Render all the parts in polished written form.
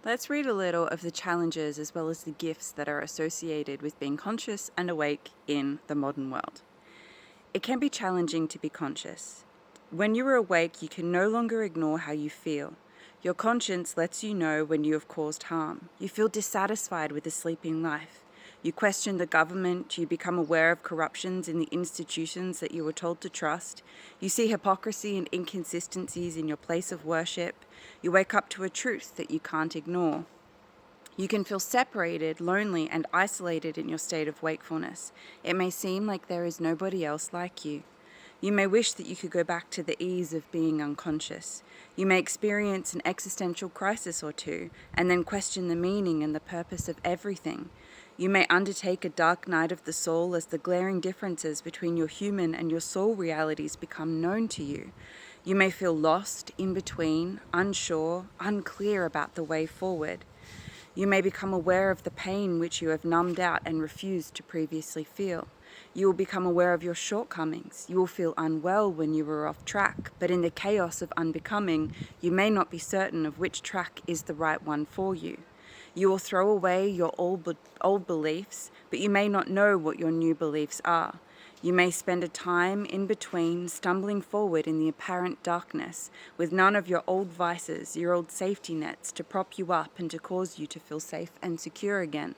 Let's read a little of the challenges as well as the gifts that are associated with being conscious and awake in the modern world. It can be challenging to be conscious. When you are awake, you can no longer ignore how you feel. Your conscience lets you know when you have caused harm. You feel dissatisfied with a sleeping life. You question the government. You become aware of corruptions in the institutions that you were told to trust. You see hypocrisy and inconsistencies in your place of worship. You wake up to a truth that you can't ignore. You can feel separated, lonely, and isolated in your state of wakefulness. It may seem like there is nobody else like you. You may wish that you could go back to the ease of being unconscious. You may experience an existential crisis or two, and then question the meaning and the purpose of everything. You may undertake a dark night of the soul as the glaring differences between your human and your soul realities become known to you. You may feel lost, in between, unsure, unclear about the way forward. You may become aware of the pain which you have numbed out and refused to previously feel. You will become aware of your shortcomings. You will feel unwell when you are off track, but in the chaos of unbecoming, you may not be certain of which track is the right one for you. You will throw away your old beliefs, but you may not know what your new beliefs are. You may spend a time in between, stumbling forward in the apparent darkness, with none of your old vices, your old safety nets to prop you up and to cause you to feel safe and secure again.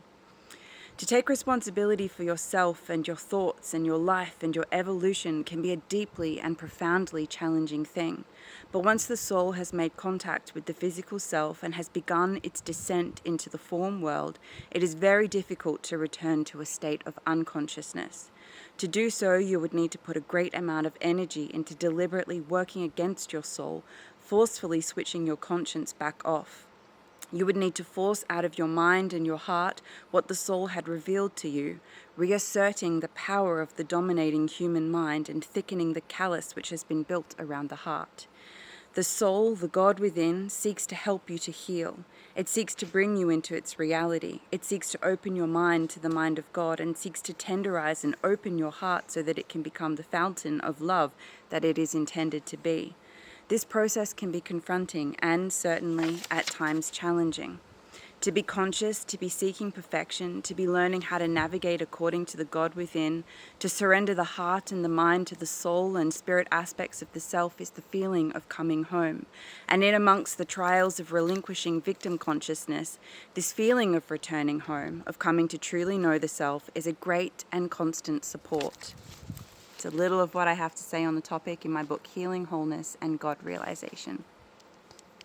To take responsibility for yourself and your thoughts and your life and your evolution can be a deeply and profoundly challenging thing. But once the soul has made contact with the physical self and has begun its descent into the form world, it is very difficult to return to a state of unconsciousness. To do so, you would need to put a great amount of energy into deliberately working against your soul, forcefully switching your conscience back off. You would need to force out of your mind and your heart what the soul had revealed to you, reasserting the power of the dominating human mind and thickening the callus which has been built around the heart. The soul, the God within, seeks to help you to heal. It seeks to bring you into its reality. It seeks to open your mind to the mind of God and seeks to tenderize and open your heart so that it can become the fountain of love that it is intended to be. This process can be confronting and certainly at times challenging. To be conscious, to be seeking perfection, to be learning how to navigate according to the God within, to surrender the heart and the mind to the soul and spirit aspects of the self is the feeling of coming home. And in amongst the trials of relinquishing victim consciousness, this feeling of returning home, of coming to truly know the self, is a great and constant support. It's a little of what I have to say on the topic in my book, Healing, Wholeness, and God Realisation.